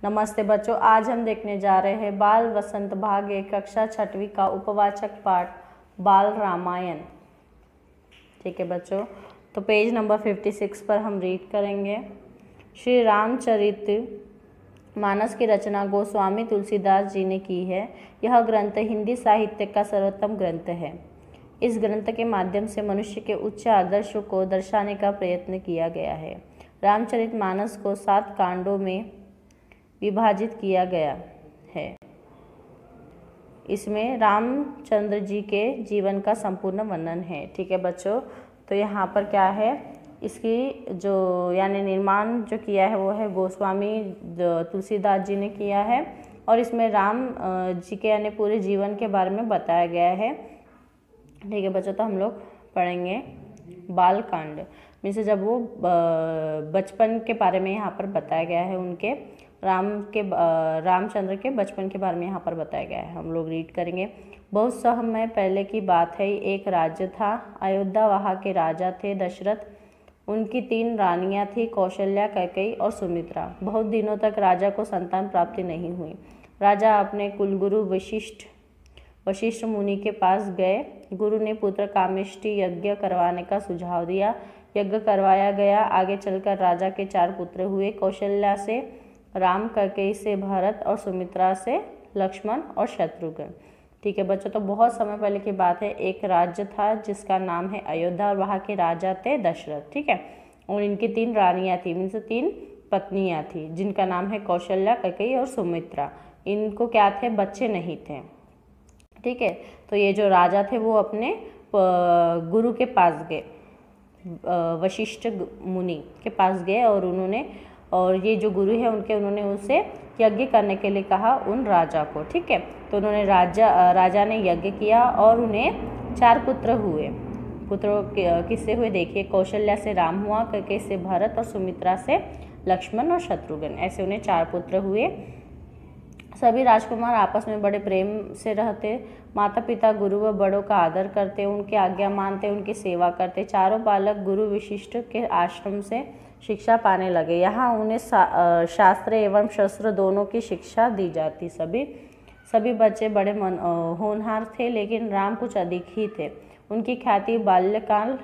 नमस्ते बच्चों, आज हम देखने जा रहे हैं बाल वसंत भाग 1 कक्षा 6वीं का उपवाचक पाठ बाल रामायण। ठीक है बच्चों, तो पेज नंबर 56 पर हम रीड करेंगे। श्री रामचरित मानस की रचना गोस्वामी तुलसीदास जी ने की है। यह ग्रंथ हिंदी साहित्य का सर्वोत्तम ग्रंथ है। इस ग्रंथ के माध्यम से मनुष्य के उच्च आदर्शों को दर्शाने का प्रयत्न किया गया है। रामचरित मानस को 7 कांडों में विभाजित किया गया है। इसमें रामचंद्र जी के जीवन का संपूर्ण वर्णन है। ठीक है बच्चों, तो यहाँ पर क्या है, इसकी जो यानी निर्माण जो किया है वो है गोस्वामी तुलसीदास जी ने किया है और इसमें राम जी के यानी पूरे जीवन के बारे में बताया गया है। ठीक है बच्चों, तो हम लोग पढ़ेंगे बाल कांड में से जब वो बचपन के बारे में यहाँ पर बताया गया है, उनके रामचंद्र के बचपन के बारे में यहाँ पर बताया गया है। हम लोग रीड करेंगे। बहुत समय पहले की बात है, एक राज्य था। अयोध्या वहाँ के राजा थे दशरथ। उनकी 3 रानियाँ थी, कौशल्या, कैकेयी और सुमित्रा। बहुत दिनों तक राजा को संतान प्राप्ति नहीं हुई। राजा अपने कुलगुरु वशिष्ठ मुनि के पास गए। गुरु ने पुत्र कामेष्टि यज्ञ करवाने का सुझाव दिया। यज्ञ करवाया गया। आगे चलकर राजा के 4 पुत्र हुए, कौशल्या से राम, कैकेयी से भरत और सुमित्रा से लक्ष्मण और शत्रुघ्न। ठीक है बच्चों, तो बहुत समय पहले की बात है। एक राज्य था जिसका नाम है अयोध्या और वहाँ के राजा थे दशरथ। ठीक है, और इनकी 3 रानियाँ थी, इनसे 3 पत्नियाँ थी जिनका नाम है कौशल्या, कैकेयी और सुमित्रा। इनको क्या थे, बच्चे नहीं थे। ठीक है, तो ये जो राजा थे वो अपने गुरु के पास गए, वशिष्ठ मुनि के पास गए और ये जो गुरु है उन्होंने उसे यज्ञ करने के लिए कहा उन राजा को। ठीक है, तो उन्होंने राजा ने यज्ञ किया और उन्हें 4 पुत्र हुए। पुत्रों किससे हुए देखिए, कौशल्या से राम हुआ, कैकेयी से भरत और सुमित्रा से लक्ष्मण और शत्रुघ्न। ऐसे उन्हें 4 पुत्र हुए। सभी राजकुमार आपस में बड़े प्रेम से रहते। माता पिता गुरु व बड़ों का आदर करते, उनकी आज्ञा मानते, उनकी सेवा करते। चारों बालक गुरु वशिष्ठ के आश्रम से शिक्षा पाने लगे। यहाँ उन्हें शास्त्र एवं शस्त्र दोनों की शिक्षा दी जाती। सभी बच्चे बड़े होनहार थे, लेकिन राम कुछ अधिक ही थे। उनकी ख्याति बाल्यकाल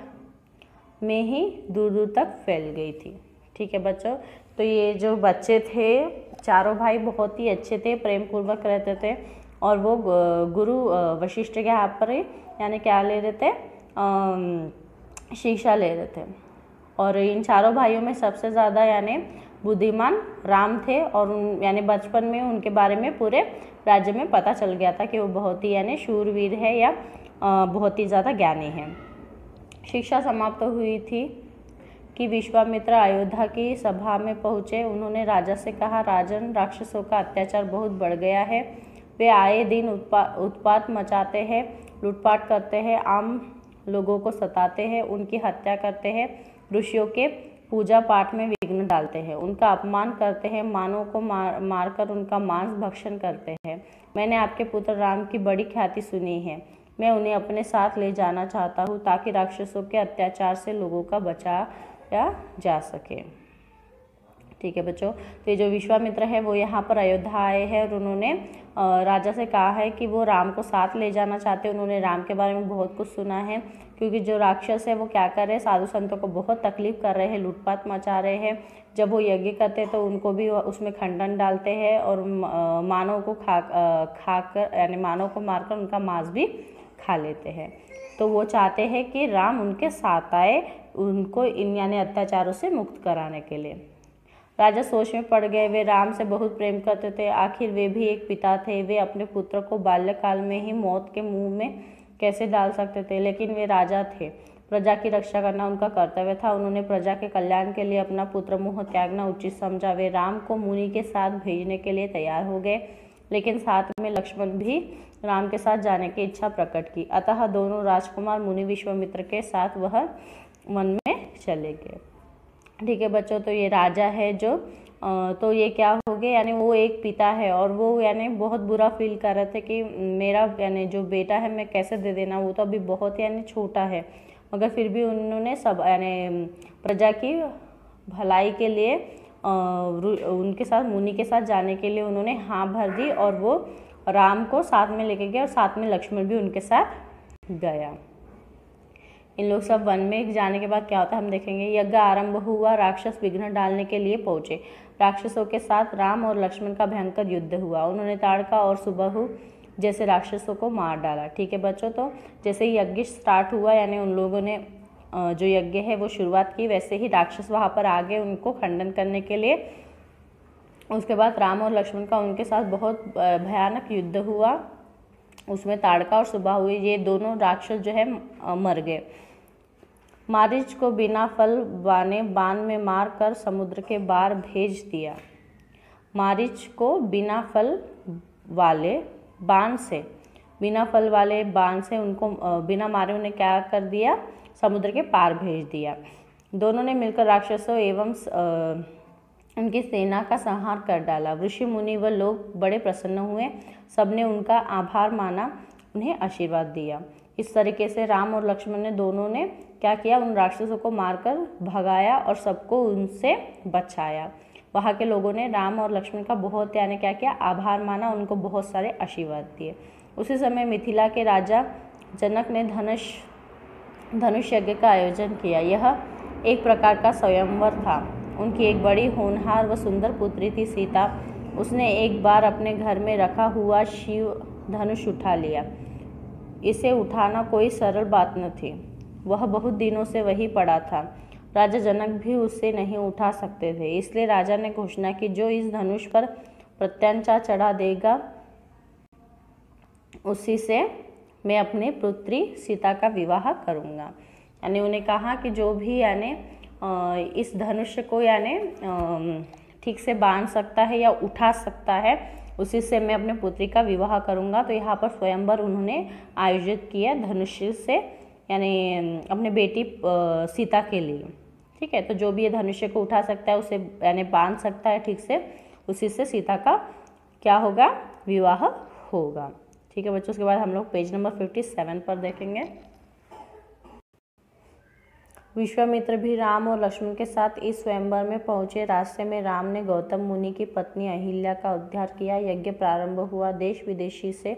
में ही दूर दूर तक फैल गई थी। ठीक है बच्चों, तो ये जो बच्चे थे, चारों भाई बहुत ही अच्छे थे, प्रेम पूर्वक रहते थे और वो गुरु वशिष्ठ के यहाँ पर यानी क्या ले रहे थे, शिक्षा ले रहे थे। और इन चारों भाइयों में सबसे ज़्यादा यानी बुद्धिमान राम थे और यानी बचपन में उनके बारे में पूरे राज्य में पता चल गया था कि वो बहुत ही यानी शूरवीर है या बहुत ही ज़्यादा ज्ञानी है। शिक्षा समाप्त हुई थी कि विश्वामित्र अयोध्या की सभा में पहुँचे। उन्होंने राजा से कहा, राजन, राक्षसों का अत्याचार बहुत बढ़ गया है। वे आए दिन उत्पात मचाते हैं, लूटपाट करते हैं, आम लोगों को सताते हैं, उनकी हत्या करते हैं, ऋषियों के पूजा पाठ में विघ्न डालते हैं, उनका अपमान करते हैं, मानवों को मारकर उनका मांस भक्षण करते हैं। मैंने आपके पुत्र राम की बड़ी ख्याति सुनी है। मैं उन्हें अपने साथ ले जाना चाहता हूँ ताकि राक्षसों के अत्याचार से लोगों का बचाया जा सके। ठीक है बच्चों, तो ये जो विश्वामित्र है वो यहाँ पर अयोध्या आए हैं और उन्होंने राजा से कहा है कि वो राम को साथ ले जाना चाहते हैं। उन्होंने राम के बारे में बहुत कुछ सुना है, क्योंकि जो राक्षस है वो क्या कर रहे हैं, साधु संतों को बहुत तकलीफ कर रहे हैं, लूटपाट मचा रहे हैं। जब वो यज्ञ करते हैं तो उनको भी उसमें खंडन डालते हैं और मानव को खाकर यानी मानव को मारकर उनका मांस भी खा लेते हैं। तो वो चाहते हैं कि राम उनके साथ आए, उनको इन यानी अत्याचारों से मुक्त कराने के लिए। राजा सोच में पड़ गए। वे राम से बहुत प्रेम करते थे, आखिर वे भी एक पिता थे। वे अपने पुत्र को बाल्यकाल में ही मौत के मुंह में कैसे डाल सकते थे, लेकिन वे राजा थे, प्रजा की रक्षा करना उनका कर्तव्य था। उन्होंने प्रजा के कल्याण के लिए अपना पुत्र मोह त्यागना उचित समझा। वे राम को मुनि के साथ भेजने के लिए तैयार हो गए, लेकिन साथ में लक्ष्मण भी राम के साथ जाने की इच्छा प्रकट की। अतः दोनों राजकुमार मुनि विश्वामित्र के साथ वह वन में चले गए। ठीक है बच्चों, तो ये राजा है जो तो ये क्या हो गया, यानी वो एक पिता है और वो यानी बहुत बुरा फील कर रहे थे कि मेरा यानी जो बेटा है मैं कैसे दे देना, वो तो अभी बहुत यानी छोटा है। मगर फिर भी उन्होंने सब यानी प्रजा की भलाई के लिए उनके साथ मुनि के साथ जाने के लिए उन्होंने हाँ भर दी और वो राम को साथ में लेके गया और साथ में लक्ष्मण भी उनके साथ गया। इन लोग सब वन में जाने के बाद क्या होता है हम देखेंगे। यज्ञ आरंभ हुआ, राक्षस विघ्न डालने के लिए पहुंचे। राक्षसों के साथ राम और लक्ष्मण का भयंकर युद्ध हुआ। उन्होंने ताड़का और सुबाहु जैसे राक्षसों को मार डाला। ठीक है बच्चों, तो जैसे ही यज्ञ स्टार्ट हुआ यानी उन लोगों ने जो यज्ञ है वो शुरुआत की, वैसे ही राक्षस वहाँ पर आ गए उनको खंडन करने के लिए। उसके बाद राम और लक्ष्मण का उनके साथ बहुत भयानक युद्ध हुआ। उसमें ताड़का और सुबाहु ये दोनों राक्षस जो है मर गए। मारीच को बिना फल वाले बाण में मार कर समुद्र के पार भेज दिया। मारीच को बिना फल वाले बाण से उनको बिना मारे उन्हें क्या कर दिया, समुद्र के पार भेज दिया। दोनों ने मिलकर राक्षसों एवं उनकी सेना का संहार कर डाला। ऋषि मुनि व लोग बड़े प्रसन्न हुए, सबने उनका आभार माना, उन्हें आशीर्वाद दिया। इस तरीके से राम और लक्ष्मण ने दोनों ने क्या किया, उन राक्षसों को मारकर भगाया और सबको उनसे बचाया। वहाँ के लोगों ने राम और लक्ष्मण का बहुत यानी क्या किया, आभार माना, उनको बहुत सारे आशीर्वाद दिए। उसी समय मिथिला के राजा जनक ने धनुष यज्ञ का आयोजन किया। यह एक प्रकार का स्वयंवर था। उनकी एक बड़ी होनहार व सुंदर पुत्री थी सीता। उसने एक बार अपने घर में रखा हुआ शिव धनुष उठा लिया। इसे उठाना कोई सरल बात न थी। वह बहुत दिनों से वहीं पड़ा था। राजा जनक भी उसे नहीं उठा सकते थे, इसलिए राजा ने घोषणा की, जो इस धनुष पर प्रत्यंचा चढ़ा देगा उसी से मैं अपनी पुत्री सीता का विवाह करूंगा। यानी उन्हें कहा कि जो भी यानी इस धनुष को यानी ठीक से बांध सकता है या उठा सकता है, उसी से मैं अपने पुत्री का विवाह करूंगा। तो यहाँ पर स्वयंवर उन्होंने आयोजित किया धनुष से, यानी अपने बेटी सीता के लिए। ठीक है, तो जो भी ये धनुष्य को उठा सकता है उसे यानी बांध सकता है ठीक से, उसी से सीता का क्या होगा, विवाह होगा। ठीक है बच्चों, उसके बाद हम लोग पेज नंबर 57 पर देखेंगे। विश्वामित्र भी राम और लक्ष्मण के साथ इस स्वयंवर में पहुंचे। रास्ते में राम ने गौतम मुनि की पत्नी अहिल्या का उद्धार किया। यज्ञ प्रारंभ हुआ। देश विदेशी से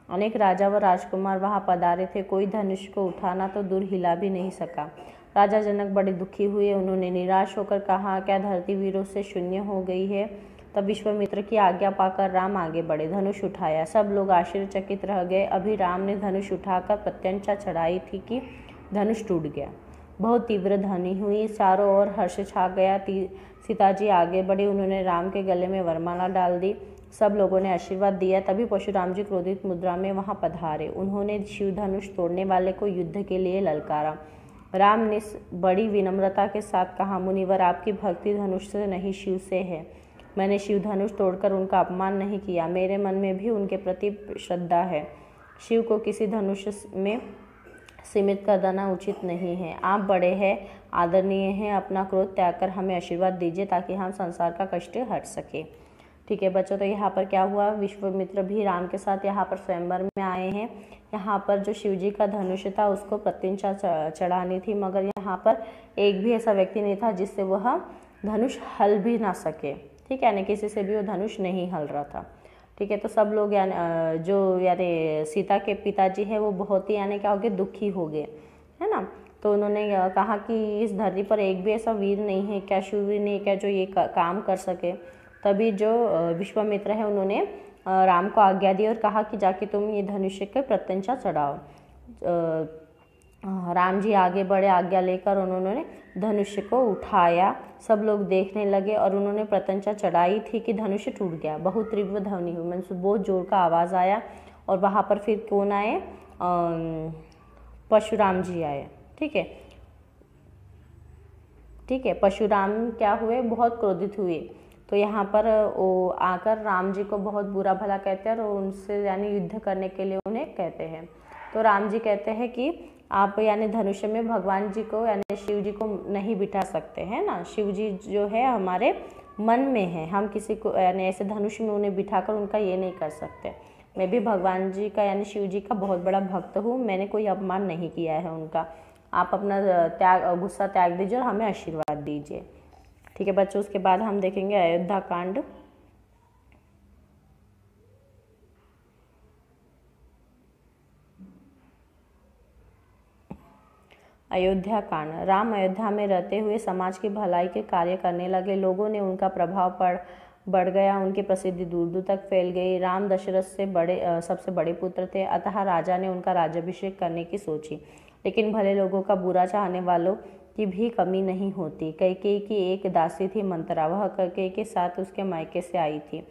अनेक राजा व राजकुमार वहां पधारे थे। कोई धनुष को उठाना तो दूर हिला भी नहीं सका। राजा जनक बड़े दुखी हुए। उन्होंने निराश होकर कहा, क्या धरती वीरों से शून्य हो गई है। तब विश्वामित्र की आज्ञा पाकर राम आगे बढ़े। धनुष उठाया। सब लोग आश्चर्यचकित रह गए। अभी राम ने धनुष उठाकर प्रत्यंचा चढ़ाई थी कि धनुष टूट गया। बहुत तीव्र ध्वनि हुई। चारों ओर हर्ष छा गया। सीताजी आगे बढ़े। उन्होंने राम के गले में वरमाला डाल दी। सब लोगों ने आशीर्वाद दिया। तभी परशुराम जी क्रोधित मुद्रा में वहां पधारे। उन्होंने शिव धनुष तोड़ने वाले को युद्ध के लिए ललकारा। राम ने बड़ी विनम्रता के साथ कहा, मुनिवर, आपकी भक्ति धनुष से नहीं शिव से है। मैंने शिव धनुष तोड़कर उनका अपमान नहीं किया। मेरे मन में भी उनके प्रति श्रद्धा है। शिव को किसी धनुष में सीमित कर देना उचित नहीं है। आप बड़े हैं, आदरणीय हैं। अपना क्रोध त्याग कर हमें आशीर्वाद दीजिए ताकि हम संसार का कष्ट हट सके। ठीक है बच्चों, तो यहाँ पर क्या हुआ, विश्वामित्र भी राम के साथ यहाँ पर स्वयंवर में आए हैं। यहाँ पर जो शिवजी का धनुष था उसको प्रत्यंचा चढ़ानी थी, मगर यहाँ पर एक भी ऐसा व्यक्ति नहीं था जिससे वह धनुष हल भी ना सके। ठीक है, यानी किसी से भी वो धनुष नहीं हल रहा था। ठीक है, तो सब लोग यानी यानी सीता के पिताजी है वो बहुत ही यानी क्या हो गए, दुखी हो गए, है ना। तो उन्होंने कहा कि इस धरती पर एक भी ऐसा वीर नहीं है क्या, शूरवीर नहीं है क्या जो ये काम कर सके। तभी जो विश्वामित्र है उन्होंने राम को आज्ञा दी और कहा कि जाके तुम ये धनुष्य के प्रत्यंचा चढ़ाओ। राम जी आगे बढ़े आज्ञा लेकर, उन्होंने धनुष्य को उठाया। सब लोग देखने लगे और उन्होंने प्रत्यंचा चढ़ाई थी कि धनुष्य टूट गया। बहुत तीव्र ध्वनि हुई, मतलब बहुत जोर का आवाज़ आया। और वहाँ पर फिर कौन आए, परशुराम जी आए। ठीक है, ठीक है, परशुराम क्या हुए, बहुत क्रोधित हुए। तो यहाँ पर वो आकर राम जी को बहुत बुरा भला कहते हैं और उनसे यानी युद्ध करने के लिए उन्हें कहते हैं। तो राम जी कहते हैं कि आप यानी धनुष्य में भगवान जी को यानी शिव जी को नहीं बिठा सकते हैं ना। शिव जी जो है हमारे मन में है, हम किसी को यानी ऐसे धनुष में उन्हें बिठाकर उनका ये नहीं कर सकते। मैं भी भगवान जी का यानी शिव जी का बहुत बड़ा भक्त हूँ, मैंने कोई अपमान नहीं किया है उनका। आप अपना गुस्सा त्याग दीजिए और हमें आशीर्वाद दीजिए। ठीक है बच्चों, उसके बाद हम देखेंगे अयोध्या कांड। अयोध्या कांड। राम अयोध्या में रहते हुए समाज की भलाई के कार्य करने लगे। लोगों ने उनका प्रभाव बढ़ गया, उनकी प्रसिद्धि दूर दूर तक फैल गई। राम दशरथ से सबसे बड़े पुत्र थे, अतः राजा ने उनका राज्याभिषेक करने की सोची। लेकिन भले लोगों का बुरा चाहने वालों की भी कमी नहीं होती। कैकेयी की एक दासी थी मंत्रा, वह कैकेयी के साथ उसके मायके से आई थी।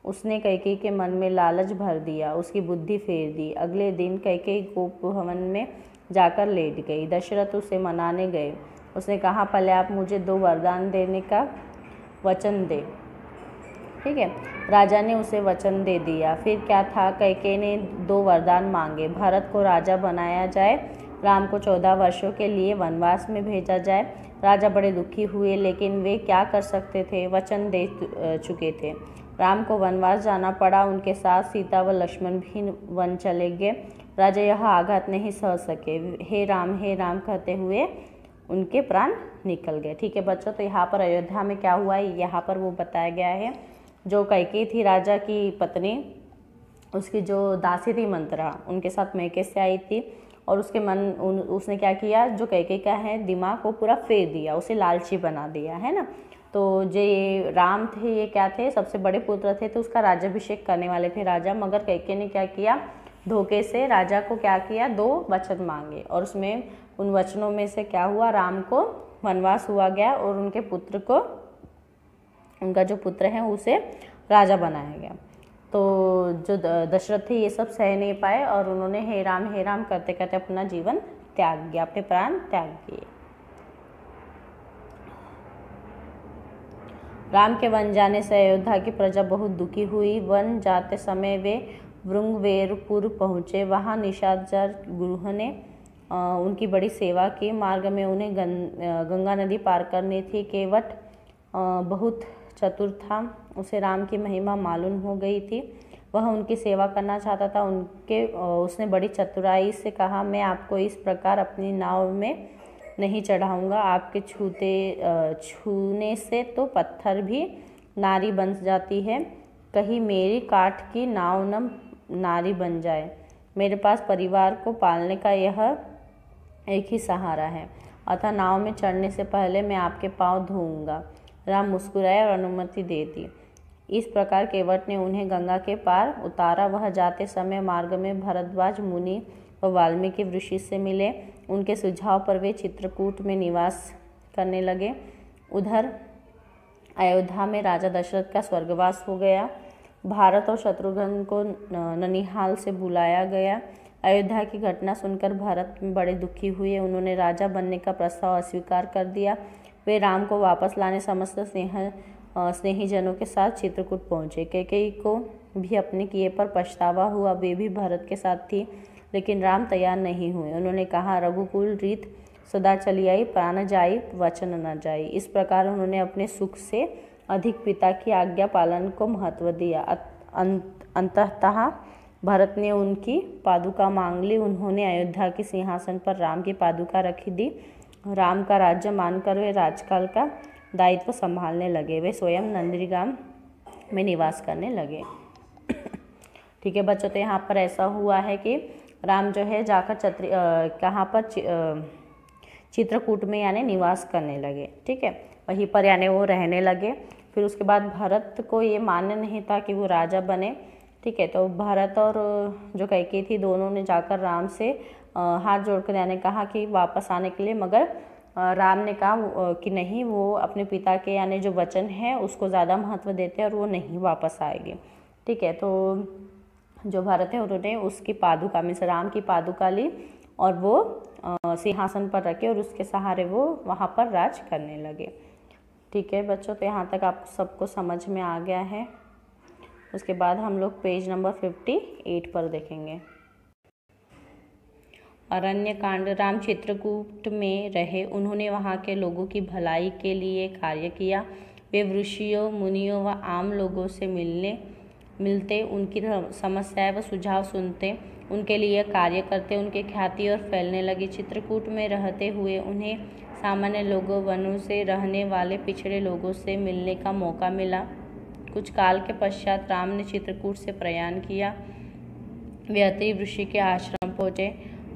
उसने कैकेयी के मन में लालच भर दिया, उसकी बुद्धि फेर दी। अगले दिन कैकेयी गोप भवन में जाकर लेट गई। दशरथ उसे मनाने गए। उसने कहा, पहले आप मुझे 2 वरदान देने का वचन दे। ठीक है, राजा ने उसे वचन दे दिया। फिर क्या था, कैकेयी ने 2 वरदान मांगे। भरत को राजा बनाया जाए, राम को 14 वर्षों के लिए वनवास में भेजा जाए। राजा बड़े दुखी हुए, लेकिन वे क्या कर सकते थे, वचन दे चुके थे। राम को वनवास जाना पड़ा, उनके साथ सीता व लक्ष्मण भी वन चले गए। राजा यह आघात नहीं सह सके, हे राम कहते हुए उनके प्राण निकल गए। ठीक है बच्चों, तो यहाँ पर अयोध्या में क्या हुआ है, यहाँ पर वो बताया गया है। जो कैकेयी थी राजा की पत्नी, उसकी जो दासी थी मंत्रा, उनके साथ मैके से आई थी और उसने क्या किया, जो कैकेयी का है दिमाग को पूरा फेर दिया, उसे लालची बना दिया, है ना। तो जो ये राम थे, ये क्या थे, सबसे बड़े पुत्र थे, तो उसका राज्याभिषेक करने वाले थे राजा। मगर कैकेयी ने क्या किया, धोखे से राजा को क्या किया, 2 वचन मांगे और उसमें उन वचनों में से क्या हुआ, राम को वनवास हुआ गया और उनके पुत्र को, उनका जो पुत्र है उसे राजा बनाया गया। तो जो दशरथ थे ये सब सह नहीं पाए और उन्होंने हे राम करते करते अपना जीवन त्याग दिया, अपने प्राण त्याग दिए। राम के वन जाने से अयोध्या की प्रजा बहुत दुखी हुई। वन जाते समय वे भृंगवेरपुर पहुँचे। वहाँ निशाचर गुरु ने उनकी बड़ी सेवा की। मार्ग में उन्हें गंगा नदी पार करनी थी। केवट बहुत चतुर था, उसे राम की महिमा मालूम हो गई थी। वह उनकी सेवा करना चाहता था। उसने बड़ी चतुराई से कहा, मैं आपको इस प्रकार अपनी नाव में नहीं चढ़ाऊंगा। आपके छूने से तो पत्थर भी नारी बन जाती है, कहीं मेरी काठ की नाव न नारी बन जाए। मेरे पास परिवार को पालने का यह एक ही सहारा है, अतः नाव में चढ़ने से पहले मैं आपके पाँव धोऊंगा। राम मुस्कुराए और अनुमति दे दी। इस प्रकार केवट ने उन्हें गंगा के पार उतारा। वह जाते समय मार्ग में भरद्वाज मुनि व वाल्मीकि ऋषि से मिले। उनके सुझाव पर वे चित्रकूट में निवास करने लगे। उधर अयोध्या में राजा दशरथ का स्वर्गवास हो गया। भारत और शत्रुघ्न को ननिहाल से बुलाया गया। अयोध्या की घटना सुनकर भरत बड़े दुखी हुए। उन्होंने राजा बनने का प्रस्ताव अस्वीकार कर दिया। वे राम को वापस लाने समस्त स्नेहीजनों के साथ चित्रकूट पहुँचे। कैकेयी को भी अपने किए पर पछतावा हुआ। वे भी भरत के साथ थी, लेकिन राम तैयार नहीं हुए। उन्होंने कहा, रघुकुल रीत सदा चली आई, प्राण जाई वचन न जाई। इस प्रकार उन्होंने अपने सुख से अधिक पिता की आज्ञा पालन को महत्व दिया। अंततः भरत ने उनकी पादुका मांग ली। उन्होंने अयोध्या के सिंहासन पर राम की पादुका रखी दी। राम का राज्य मानकर वे राजकाल का दायित्व संभालने लगे। वे स्वयं नंदीग्राम में निवास करने लगे। ठीक है बच्चों, तो यहाँ पर ऐसा हुआ है कि राम जो है जाकर कहाँ पर चित्रकूट में यानी निवास करने लगे। ठीक है, वहीं पर यानी वो रहने लगे। फिर उसके बाद भरत को ये मान्य नहीं था कि वो राजा बने। ठीक है, तो भरत और जो कैकेयी थी दोनों ने जाकर राम से हाथ जोड़कर यानी कहा कि वापस आने के लिए, मगर राम ने कहा कि नहीं, वो अपने पिता के यानी जो वचन है उसको ज़्यादा महत्व देते हैं और वो नहीं वापस आएंगे। ठीक है, तो जो भरत है उन्होंने उसकी पादुका में से राम की पादुका ली और वो सिंहासन पर रखे और उसके सहारे वो वहाँ पर राज करने लगे। ठीक है बच्चों, तो यहाँ तक आपको सबको समझ में आ गया है। उसके बाद हम लोग पेज नंबर 58 पर देखेंगे। अरण्य कांड। राम चित्रकूट में रहे। उन्होंने वहाँ के लोगों की भलाई के लिए कार्य किया। वे ऋषियों, मुनियों व आम लोगों से मिलते, उनकी समस्याएं व सुझाव सुनते, उनके लिए कार्य करते। उनकी ख्याति और फैलने लगी। चित्रकूट में रहते हुए उन्हें सामान्य लोगों, वनों से रहने वाले पिछड़े लोगों से मिलने का मौका मिला। कुछ काल के पश्चात राम ने चित्रकूट से प्रयाण किया। वे अत्रि ऋषि के आश्रम पहुँचे।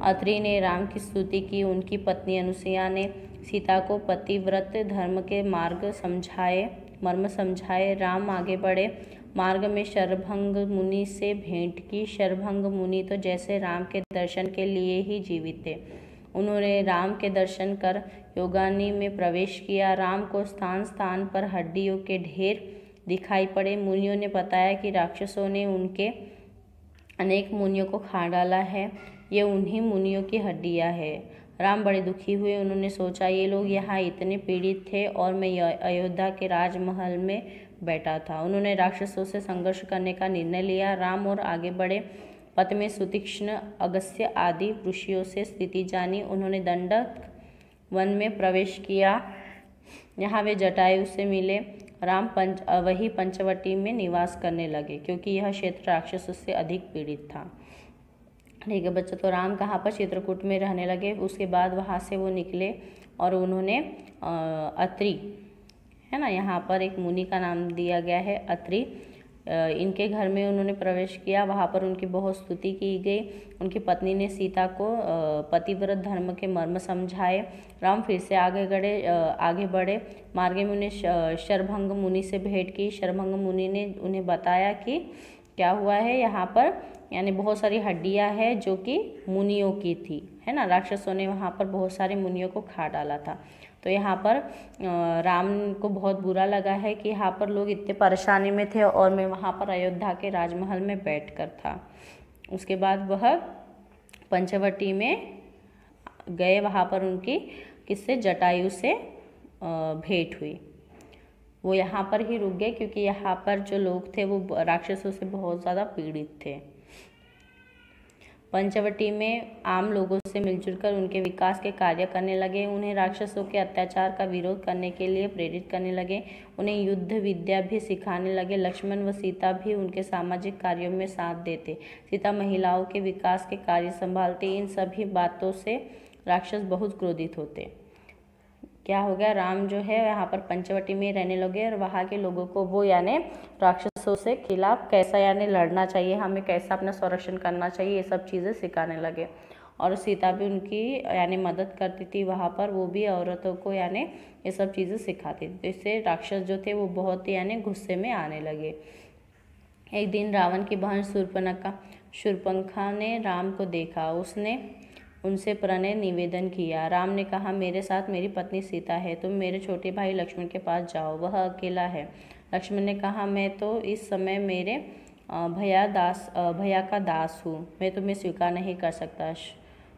अत्रि ने राम की स्तुति की। उनकी पत्नी अनुसुईया ने सीता को पतिव्रत धर्म के मर्म समझाए। राम आगे बढ़े। मार्ग में शरभंग मुनि से भेंट की। शरभंग मुनि तो जैसे राम के दर्शन के लिए ही जीवित थे। उन्होंने राम के दर्शन कर योगाग्नि में प्रवेश किया। राम को स्थान स्थान पर हड्डियों के ढेर दिखाई पड़े। मुनियों ने बताया कि राक्षसों ने उनके अनेक मुनियों को खा डाला है। ये उन्हीं मुनियों की हड्डियां हैं। राम बड़े दुखी हुए। उन्होंने सोचा, ये लोग यहाँ इतने पीड़ित थे और मैं अयोध्या के राजमहल में बैठा था। उन्होंने राक्षसों से संघर्ष करने का निर्णय लिया। राम और आगे बढ़े। पथ में सुतीक्ष्ण, अगस्त्य आदि ऋषियों से स्थिति जानी। उन्होंने दंडक वन में प्रवेश किया। यहाँ वे जटायु से मिले। राम वही पंचवटी में निवास करने लगे, क्योंकि यह क्षेत्र राक्षसों से अधिक पीड़ित था। ठीक है बच्चों, तो राम कहाँ पर? चित्रकूट में रहने लगे। उसके बाद वहाँ से वो निकले और उन्होंने अत्रि, है ना, यहाँ पर एक मुनि का नाम दिया गया है अत्रि, इनके घर में उन्होंने प्रवेश किया। वहाँ पर उनकी बहुत स्तुति की गई। उनकी पत्नी ने सीता को पतिव्रत धर्म के मर्म समझाए। राम फिर से आगे बढ़े। मार्ग में उन्हें शरभंग मुनि से भेंट की। शरभंग मुनि ने उन्हें बताया कि क्या हुआ है यहाँ पर, यानी बहुत सारी हड्डियाँ हैं जो कि मुनियों की थी, है ना। राक्षसों ने वहाँ पर बहुत सारे मुनियों को खा डाला था। तो यहाँ पर राम को बहुत बुरा लगा है कि यहाँ पर लोग इतने परेशानी में थे और मैं वहाँ पर अयोध्या के राजमहल में बैठकर था। उसके बाद वह पंचवटी में गए। वहाँ पर उनकी किससे? जटायु से भेंट हुई। वो यहाँ पर ही रुक गए क्योंकि यहाँ पर जो लोग थे वो राक्षसों से बहुत ज़्यादा पीड़ित थे। पंचवटी में आम लोगों से मिलजुल कर उनके विकास के कार्य करने लगे। उन्हें राक्षसों के अत्याचार का विरोध करने के लिए प्रेरित करने लगे। उन्हें युद्ध विद्या भी सिखाने लगे। लक्ष्मण व सीता भी उनके सामाजिक कार्यों में साथ देते। सीता महिलाओं के विकास के कार्य संभालती। इन सभी बातों से राक्षस बहुत क्रोधित होते। क्या हो गया? राम जो है यहाँ पर पंचवटी में रहने लगे और वहाँ के लोगों को वो यानी राक्षसों से खिलाफ कैसा यानी लड़ना चाहिए, हमें कैसा अपना संरक्षण करना चाहिए, ये सब चीज़ें सिखाने लगे। और सीता भी उनकी यानी मदद करती थी वहाँ पर, वो भी औरतों को यानी ये सब चीज़ें सिखाती थी। तो इससे राक्षस जो थे वो बहुत ही यानी गुस्से में आने लगे। एक दिन रावण की बहन शूर्पणखा ने राम को देखा। उसने उनसे प्रणय निवेदन किया। राम ने कहा, मेरे साथ मेरी पत्नी सीता है, तुम मेरे छोटे भाई लक्ष्मण के पास जाओ, वह अकेला है। लक्ष्मण ने कहा, मैं तो इस समय मेरे भैया का दास हूँ, मैं तुम्हें स्वीकार नहीं कर सकता।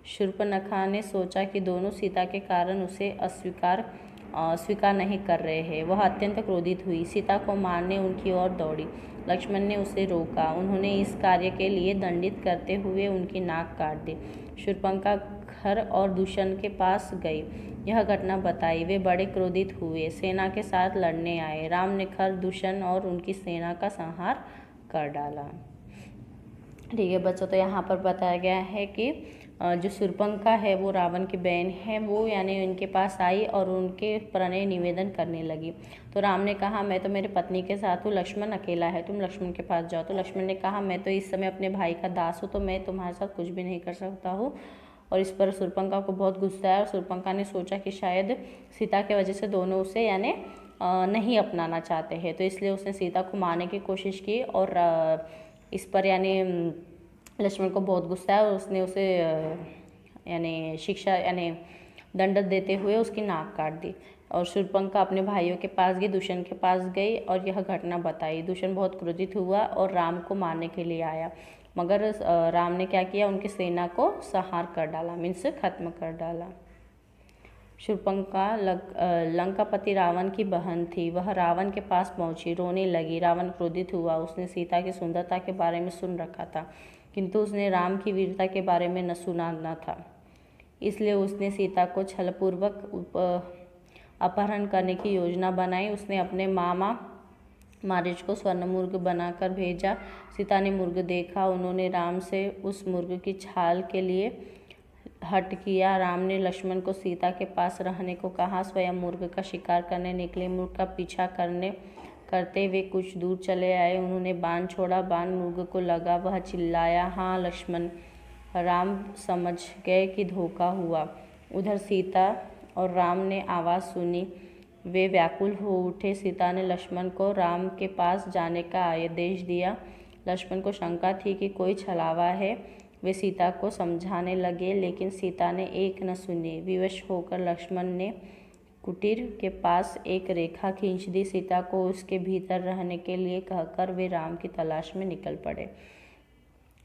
शूर्पणखा ने सोचा कि दोनों सीता के कारण उसे स्वीकार नहीं कर रहे हैं। वह अत्यंत क्रोधित हुई। सीता को मारने उनकी ओर दौड़ी। लक्ष्मण ने उसे रोका। उन्होंने इस कार्य के लिए दंडित करते हुए उनकी नाक काट दी। शूर्पणखा खर और दूषण के पास गई, यह घटना बताई। वे बड़े क्रोधित हुए, सेना के साथ लड़ने आए। राम ने खर, दूषण और उनकी सेना का संहार कर डाला। ठीक है बच्चों, तो यहाँ पर बताया गया है कि जो शूर्पणखा है वो रावण की बहन है, वो यानी इनके पास आई और उनके प्रणय निवेदन करने लगी। तो राम ने कहा, मैं तो मेरी पत्नी के साथ हूँ, लक्ष्मण अकेला है, तुम लक्ष्मण के पास जाओ। तो लक्ष्मण ने कहा, मैं तो इस समय अपने भाई का दास हूँ, तो मैं तुम्हारे साथ कुछ भी नहीं कर सकता हूँ। और इस पर शूर्पणखा को बहुत गुस्सा आया और शूर्पणखा ने सोचा कि शायद सीता की वजह से दोनों उसे यानी नहीं अपनाना चाहते हैं, तो इसलिए उसने सीता को मारने की कोशिश की। और इस पर यानी लक्ष्मण को बहुत गुस्सा है और उसने उसे यानी शिक्षा यानी दंड देते हुए उसकी नाक काट दी। और शूर्पणखा अपने भाइयों के पास गई, दूषण के पास गई और यह घटना बताई। दूषण बहुत क्रोधित हुआ और राम को मारने के लिए आया, मगर राम ने क्या किया, उनकी सेना को संहार कर डाला, मीन्स खत्म कर डाला। शूर्पणखा लंकापति रावण की बहन थी। वह रावण के पास पहुंची, रोने लगी। रावण क्रोधित हुआ। उसने सीता की सुंदरता के बारे में सुन रखा था, किंतु उसने राम की वीरता के बारे में न सुना न था। इसलिए उसने सीता को छलपूर्वक अपहरण करने की योजना बनाई। उसने अपने मामा मारीच को स्वर्ण मुर्ग बनाकर भेजा। सीता ने मुर्ग देखा। उन्होंने राम से उस मुर्ग की छाल के लिए हट किया। राम ने लक्ष्मण को सीता के पास रहने को कहा। स्वयं मुर्ग का शिकार करने निकले। मुर्ग का पीछा करते वे कुछ दूर चले आए। उन्होंने बाण छोड़ा, बाण मुर्ग को लगा। वह चिल्लाया, हाँ लक्ष्मण। राम समझ गए कि धोखा हुआ। उधर सीता और राम ने आवाज़ सुनी। वे व्याकुल हो उठे। सीता ने लक्ष्मण को राम के पास जाने का आदेश दिया। लक्ष्मण को शंका थी कि कोई छलावा है। वे सीता को समझाने लगे, लेकिन सीता ने एक न सुनी। विवश होकर लक्ष्मण ने कुटीर के पास एक रेखा खींच दी। सीता को उसके भीतर रहने के लिए कहकर वे राम की तलाश में निकल पड़े।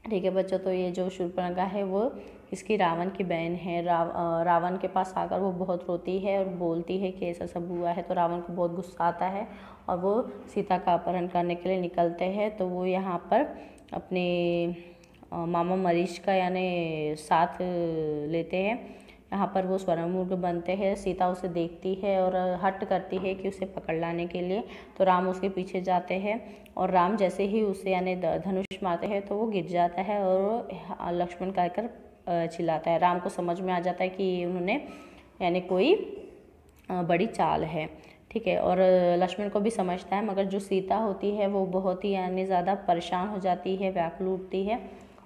ठीक है बच्चों, तो ये जो शूर्पणखा है वो इसकी रावण की बहन है। रावण के पास आकर वो बहुत रोती है और बोलती है कि ऐसा सब हुआ है। तो रावण को बहुत गुस्सा आता है और वो सीता का अपहरण करने के लिए निकलते हैं। तो वो यहाँ पर अपने मामा मरीच का यानी साथ लेते हैं। यहाँ पर वो स्वयंमुर्ग बनते हैं। सीता उसे देखती है और हट करती है कि उसे पकड़ लाने के लिए। तो राम उसके पीछे जाते हैं और राम जैसे ही उसे यानी धनुष मारते हैं तो वो गिर जाता है और लक्ष्मण कहकर चिल्लाता है। राम को समझ में आ जाता है कि उन्होंने यानी कोई बड़ी चाल है। ठीक है, और लक्ष्मण को भी समझता है, मगर जो सीता होती है वो बहुत ही यानी ज़्यादा परेशान हो जाती है, व्याकुल उठती है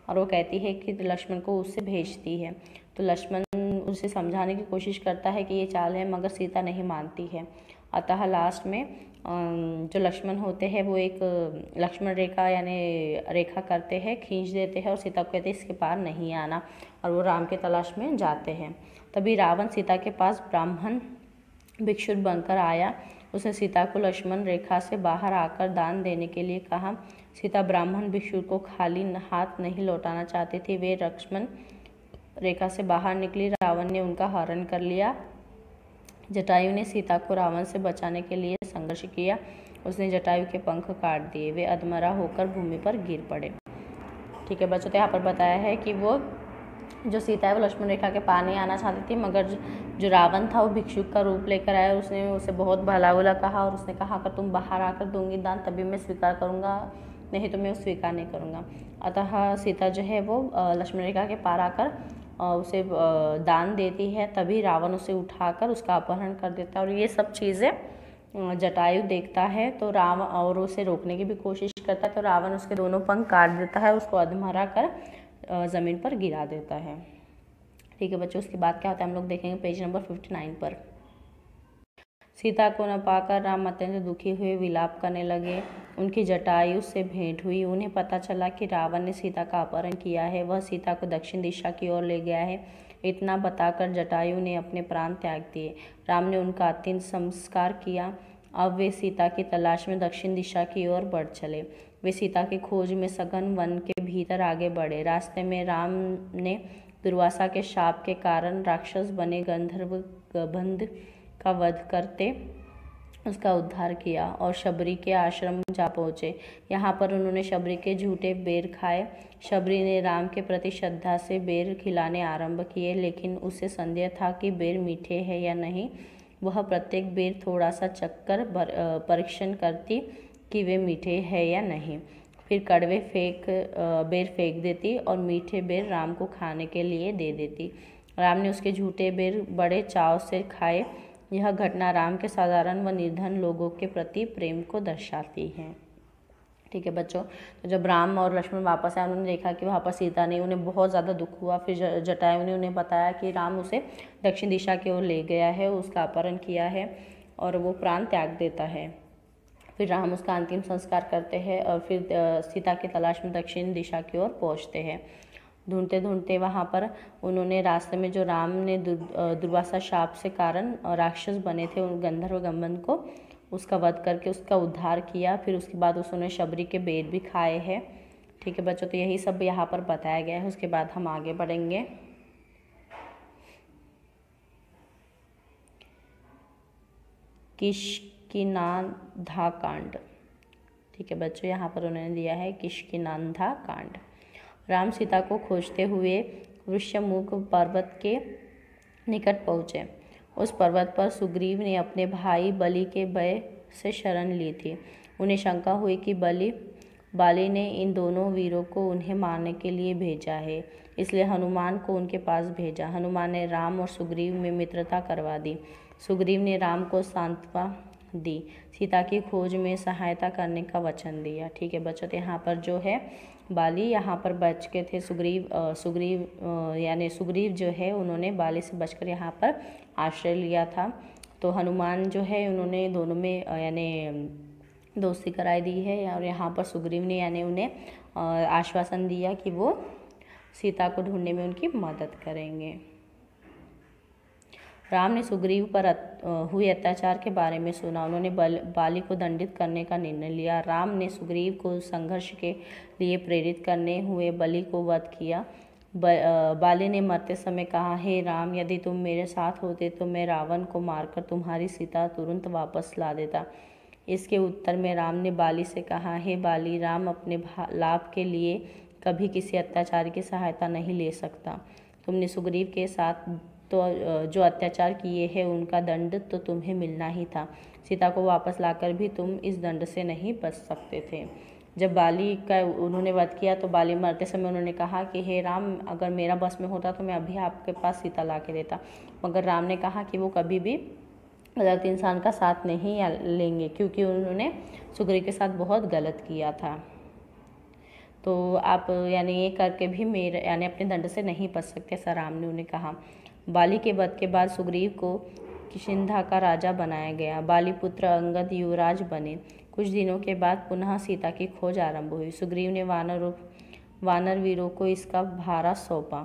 और वो कहती है कि लक्ष्मण को उससे भेजती है। तो लक्ष्मण उसे समझाने की कोशिश करता है कि ये चाल है, मगर सीता नहीं मानती है। अतः लास्ट में जो लक्ष्मण होते हैं वो एक लक्ष्मण रेखा यानी रेखा करते हैं, खींच देते हैं और सीता को कहते हैं इसके पार नहीं आना, और वो राम के तलाश में जाते हैं। तभी रावण सीता के पास ब्राह्मण भिक्षुक बनकर आया। उसने सीता को लक्ष्मण रेखा से बाहर आकर दान देने के लिए कहा। सीता ब्राह्मण भिक्षुक को खाली हाथ नहीं लौटाना चाहती थी। वे लक्ष्मण रेखा से बाहर निकली। रावण ने उनका हरण कर लिया। जटायु ने सीता को रावण से बचाने के लिए संघर्ष किया। उसने जटायु के पंख काट दिए। वे अधमरा होकर भूमि पर गिर पड़े। ठीक है बच्चों, तो यहाँ पर बताया है कि वो जो सीता है वो लक्ष्मण रेखा के पार नहीं आना चाहती थी, मगर जो रावण था वो भिक्षुक का रूप लेकर आया। उसने उसे बहुत भला बुला कहा और उसने कहा अगर तुम बाहर आकर दूंगी दान तभी मैं स्वीकार करूँगा, नहीं तो मैं स्वीकार नहीं करूँगा। अतः सीता जो है वो लक्ष्मण रेखा के पार आकर उसे दान देती है। तभी रावण उसे उठाकर उसका अपहरण कर देता है और ये सब चीज़ें जटायु देखता है तो रावण और उसे रोकने की भी कोशिश करता है। तो रावण उसके दोनों पंख काट देता है, उसको अधमरा कर ज़मीन पर गिरा देता है। ठीक है बच्चों, उसके बाद क्या होता है हम लोग देखेंगे पेज नंबर 59 पर। सीता को न पाकर राम अत्यंत दुखी हुए विलाप करने लगे। उनकी जटायु से भेंट हुई। उन्हें पता चला कि रावण ने सीता का अपहरण किया है। वह सीता को दक्षिण दिशा की ओर ले गया है। इतना बताकर जटायु ने अपने प्राण त्याग दिए। राम ने उनका अंतिम संस्कार किया। अब वे सीता की तलाश में दक्षिण दिशा की ओर बढ़ चले। वे सीता की खोज में सघन वन के भीतर आगे बढ़े। रास्ते में राम ने दुर्वासा के शाप के कारण राक्षस बने गंधर्व गबंध का वध करते उसका उद्धार किया और शबरी के आश्रम जा पहुँचे। यहाँ पर उन्होंने शबरी के झूठे बेर खाए। शबरी ने राम के प्रति श्रद्धा से बेर खिलाने आरंभ किए, लेकिन उसे संदेह था कि बेर मीठे हैं या नहीं। वह प्रत्येक बेर थोड़ा सा चक्कर परीक्षण करती कि वे मीठे हैं या नहीं। फिर कड़वे बेर फेंक देती और मीठे बेर राम को खाने के लिए दे देती। राम ने उसके झूठे बेर बड़े चाव से खाए। यह घटना राम के साधारण व निर्धन लोगों के प्रति प्रेम को दर्शाती है। ठीक है बच्चों, तो जब राम और लक्ष्मण वापस आए उन्होंने देखा कि वहाँ पर सीता नहीं, उन्हें बहुत ज़्यादा दुख हुआ। फिर जटायु ने उन्हें बताया कि राम उसे दक्षिण दिशा की ओर ले गया है, उसका अपहरण किया है और वो प्राण त्याग देता है। फिर राम उसका अंतिम संस्कार करते हैं और फिर सीता की तलाश में दक्षिण दिशा की ओर पहुँचते हैं। ढूंढते ढूंढते वहाँ पर उन्होंने रास्ते में जो राम ने दुर्वासा शाप से कारण राक्षस बने थे उन गंधर्व गंबन को उसका वध करके उसका उद्धार किया। फिर उसके बाद उसने शबरी के बेर भी खाए हैं। ठीक है बच्चों, तो यही सब यहाँ पर बताया गया है। उसके बाद हम आगे बढ़ेंगे। किष्किंधा कांड। ठीक है बच्चों, यहाँ पर उन्होंने दिया है किष्किंधा कांड। राम सीता को खोजते हुए ऋष्यमुख पर्वत के निकट पहुँचे। उस पर्वत पर सुग्रीव ने अपने भाई बलि के भय से शरण ली थी। उन्हें शंका हुई कि बलि बाली ने इन दोनों वीरों को उन्हें मारने के लिए भेजा है, इसलिए हनुमान को उनके पास भेजा। हनुमान ने राम और सुग्रीव में मित्रता करवा दी। सुग्रीव ने राम को सांत्वना दी, सीता की खोज में सहायता करने का वचन दिया। ठीक है बच्चों, तो यहाँ पर जो है बाली यहाँ पर बच के थे। सुग्रीव जो है उन्होंने बाली से बचकर यहाँ पर आश्रय लिया था। तो हनुमान जो है उन्होंने दोनों में दोस्ती कराई दी है, और यहाँ पर सुग्रीव ने उन्हें आश्वासन दिया कि वो सीता को ढूंढने में उनकी मदद करेंगे। राम ने सुग्रीव पर हुए अत्याचार के बारे में सुना। उन्होंने बाली को दंडित करने का निर्णय लिया। राम ने सुग्रीव को संघर्ष के लिए प्रेरित करने हुए बलि को वध किया। बाली ने मरते समय कहा, हे राम, यदि तुम मेरे साथ होते तो मैं रावण को मारकर तुम्हारी सीता तुरंत वापस ला देता। इसके उत्तर में राम ने बाली से कहा, हे बाली, राम अपने लाभ के लिए कभी किसी अत्याचारी की सहायता नहीं ले सकता। तुमने सुग्रीव के साथ तो जो अत्याचार किए हैं उनका दंड तो तुम्हें मिलना ही था। सीता को वापस लाकर भी तुम इस दंड से नहीं बच सकते थे। जब बाली का उन्होंने वध किया तो बाली मरते समय उन्होंने कहा कि हे राम, अगर मेरा बस में होता तो मैं अभी आपके पास सीता ला के देता। मगर राम ने कहा कि वो कभी भी गलत इंसान का साथ नहीं लेंगे, क्योंकि उन्होंने सुग्रीव के साथ बहुत गलत किया था। तो आप ये करके भी मेरे अपने दंड से नहीं बच सकते, ऐसा राम ने उन्हें कहा। बाली के वध के बाद सुग्रीव को किष्किंधा का राजा बनाया गया। बाली पुत्र अंगद युवराज बने। कुछ दिनों के बाद पुनः सीता की खोज आरंभ हुई। सुग्रीव ने वानर वीरों को इसका भारा सौंपा।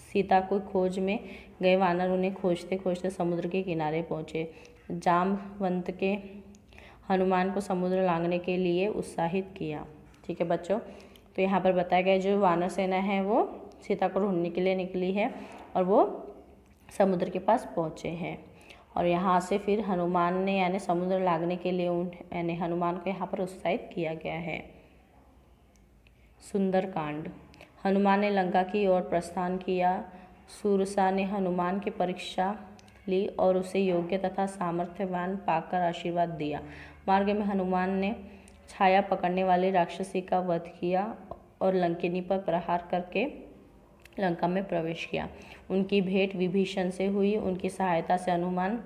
सीता को खोज में गए वानर उन्हें खोजते खोजते समुद्र के किनारे पहुँचे। जामवंत के हनुमान को समुद्र लांघने के लिए उत्साहित किया। ठीक है बच्चों, तो यहाँ पर बताया गया जो वानर सेना है वो सीता को ढूंढने के लिए निकली है और वो समुद्र के पास पहुँचे हैं। और यहाँ से फिर हनुमान ने समुद्र लांघने के लिए हनुमान को यहाँ पर उत्साहित किया गया है। सुंदरकांड। हनुमान ने लंका की ओर प्रस्थान किया। सुरसा ने हनुमान की परीक्षा ली और उसे योग्य तथा सामर्थ्यवान पाकर आशीर्वाद दिया। मार्ग में हनुमान ने छाया पकड़ने वाली राक्षसी का वध किया और लंकिनी पर प्रहार करके लंका में प्रवेश किया। उनकी भेंट विभीषण से हुई। उनकी सहायता से हनुमान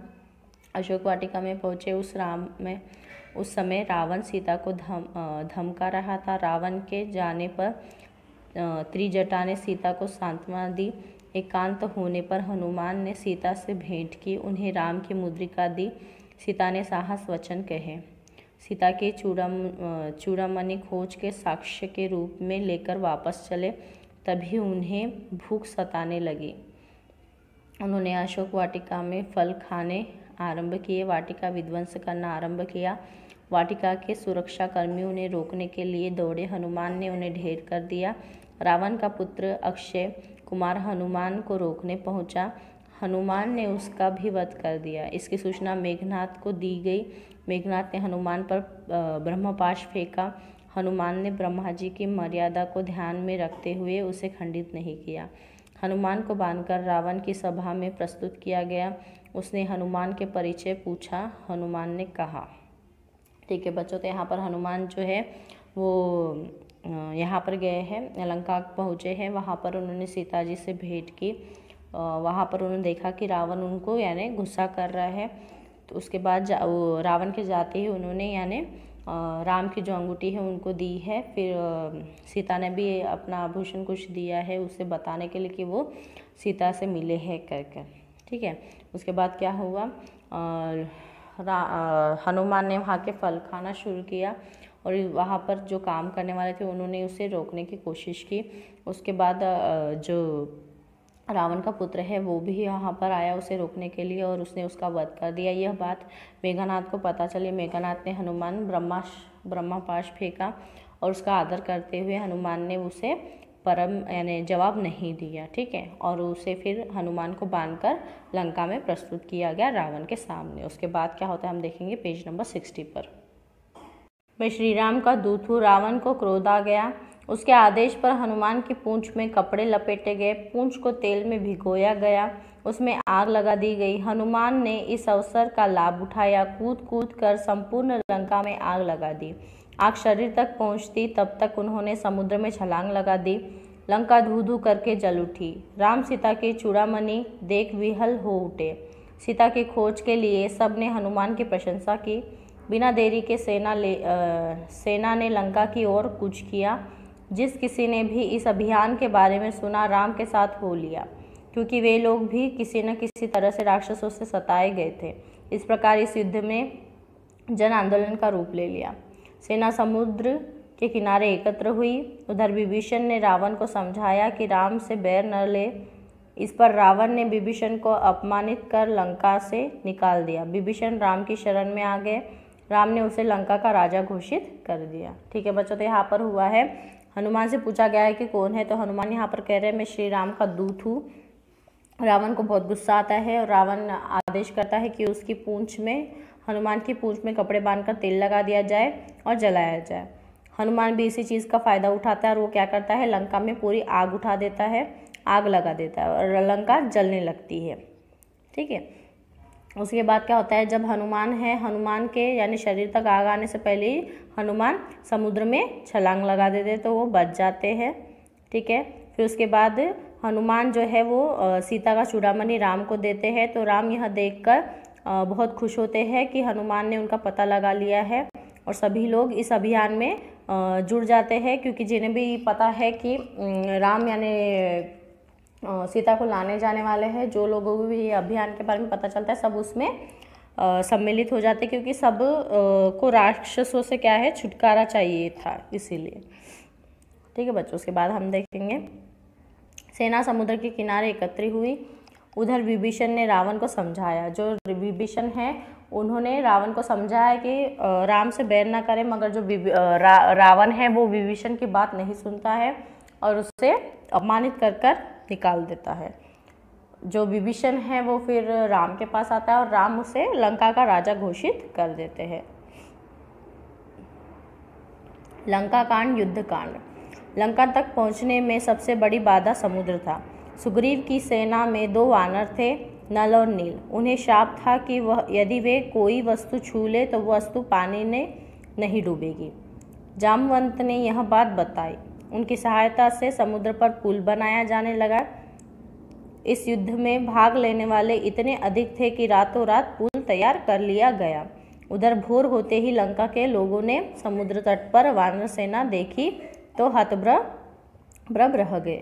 अशोक वाटिका में पहुँचे। उस समय रावण सीता को धमका रहा था। रावण के जाने पर त्रिजटा ने सीता को सांत्वना दी। एकांत होने पर हनुमान ने सीता से भेंट की, उन्हें राम की मुद्रिका दी। सीता ने साहस वचन कहे। सीता के चूड़ामणि खोज के साक्ष्य के रूप में लेकर वापस चले। तभी उन्हें भूख सताने लगी। उन्होंने अशोक वाटिका में फल खाने आरंभ किए, वाटिका विध्वंस करना आरंभ किया। वाटिका के सुरक्षा कर्मी उन्हें रोकने के लिए दौड़े। हनुमान ने उन्हें ढेर कर दिया। रावण का पुत्र अक्षय कुमार हनुमान को रोकने पहुंचा। हनुमान ने उसका भी वध कर दिया। इसकी सूचना मेघनाद को दी गई। मेघनाद ने हनुमान पर ब्रह्मपाश फेंका। हनुमान ने ब्रह्मा जी की मर्यादा को ध्यान में रखते हुए उसे खंडित नहीं किया। हनुमान को बांधकर रावण की सभा में प्रस्तुत किया गया। उसने हनुमान के परिचय पूछा। हनुमान ने कहा। ठीक है बच्चों, तो यहाँ पर हनुमान जो है वो यहाँ पर गए हैं, लंका पहुँचे हैं। वहाँ पर उन्होंने सीता जी से भेंट की। वहाँ पर उन्होंने देखा कि रावण उनको गुस्सा कर रहा है। तो उसके बाद रावण के जाते ही उन्होंने राम की जो अंगूठी है उनको दी है। फिर सीता ने भी अपना आभूषण कुछ दिया है उसे बताने के लिए कि वो सीता से मिले हैं कर। ठीक है, उसके बाद क्या हुआ, हनुमान ने वहाँ के फल खाना शुरू किया और वहाँ पर जो काम करने वाले थे उन्होंने उसे रोकने की कोशिश की। उसके बाद जो रावण का पुत्र है वो भी यहाँ पर आया उसे रोकने के लिए और उसने उसका वध कर दिया। यह बात मेघनाद को पता चली। मेघनाद ने हनुमान ब्रह्मापाश फेंका और उसका आदर करते हुए हनुमान ने उसे जवाब नहीं दिया। ठीक है, और उसे फिर हनुमान को बांधकर लंका में प्रस्तुत किया गया रावण के सामने। उसके बाद क्या होता है हम देखेंगे पेज नंबर 60 पर। मैं श्री राम का दूत हूँ। रावण को क्रोध आ गया। उसके आदेश पर हनुमान की पूंछ में कपड़े लपेटे गए। पूंछ को तेल में भिगोया गया, उसमें आग लगा दी गई। हनुमान ने इस अवसर का लाभ उठाया, कूद कूद कर संपूर्ण लंका में आग लगा दी। आग शरीर तक पहुंचती तब तक उन्होंने समुद्र में छलांग लगा दी। लंका धू धू करके जल उठी। राम सीता के चूड़ामणि देख विहल हो उठे। सीता की खोज के लिए सब ने हनुमान की प्रशंसा की। बिना देरी के सेना ने लंका की ओर कूच किया। जिस किसी ने भी इस अभियान के बारे में सुना राम के साथ हो लिया, क्योंकि वे लोग भी किसी न किसी तरह से राक्षसों से सताए गए थे। इस प्रकार इस युद्ध में जन आंदोलन का रूप ले लिया। सेना समुद्र के किनारे एकत्र हुई। उधर विभीषण ने रावण को समझाया कि राम से बैर न ले। इस पर रावण ने विभीषण को अपमानित कर लंका से निकाल दिया। विभीषण राम की शरण में आ गए। राम ने उसे लंका का राजा घोषित कर दिया। ठीक है बच्चों, तो यहाँ पर हुआ है, हनुमान से पूछा गया है कि कौन है, तो हनुमान यहाँ पर कह रहे हैं मैं श्री राम का दूत हूँ। रावण को बहुत गुस्सा आता है और रावण आदेश करता है कि उसकी पूंछ में, हनुमान की पूंछ में कपड़े बांधकर तेल लगा दिया जाए और जलाया जाए। हनुमान भी इसी चीज़ का फ़ायदा उठाता है और वो क्या करता है, लंका में पूरी आग उठा देता है, आग लगा देता है और लंका जलने लगती है। ठीक है, उसके बाद क्या होता है, जब हनुमान के यानी शरीर तक आग आने से पहले ही हनुमान समुद्र में छलांग लगा देते तो वो बच जाते हैं। ठीक है, फिर उसके बाद हनुमान जो है वो सीता का चूड़ामणि राम को देते हैं। तो राम यह देखकर बहुत खुश होते हैं कि हनुमान ने उनका पता लगा लिया है और सभी लोग इस अभियान में जुड़ जाते हैं, क्योंकि जिन्हें भी पता है कि राम यानी सीता को लाने जाने वाले हैं, जो लोगों को भी ये अभियान के बारे में पता चलता है सब उसमें सम्मिलित हो जाते, क्योंकि सब को राक्षसों से क्या है, छुटकारा चाहिए था, इसीलिए। ठीक है बच्चों, उसके बाद हम देखेंगे सेना समुद्र के किनारे एकत्रित हुई। उधर विभीषण ने रावण को समझाया। जो विभीषण है उन्होंने रावण को समझाया कि राम से बैर ना करें, मगर जो रावण है वो विभीषण की बात नहीं सुनता है और उससे अपमानित कर कर निकाल देता है। जो विभीषण है वो फिर राम के पास आता है और राम उसे लंका का राजा घोषित कर देते हैं। लंका कांड, युद्ध कांड। लंका तक पहुंचने में सबसे बड़ी बाधा समुद्र था। सुग्रीव की सेना में 2 वानर थे, नल और नील। उन्हें शाप था कि वह यदि वे कोई वस्तु छू ले तो वह वस्तु पानी में नहीं डूबेगी। जामवंत ने यह बात बताई। उनकी सहायता से समुद्र पर पुल बनाया जाने लगा। इस युद्ध में भाग लेने वाले इतने अधिक थे कि रातों रात पुल तैयार कर लिया गया। उधर भोर होते ही लंका के लोगों ने समुद्र तट पर वानर सेना देखी तो हतप्रभ रह गए।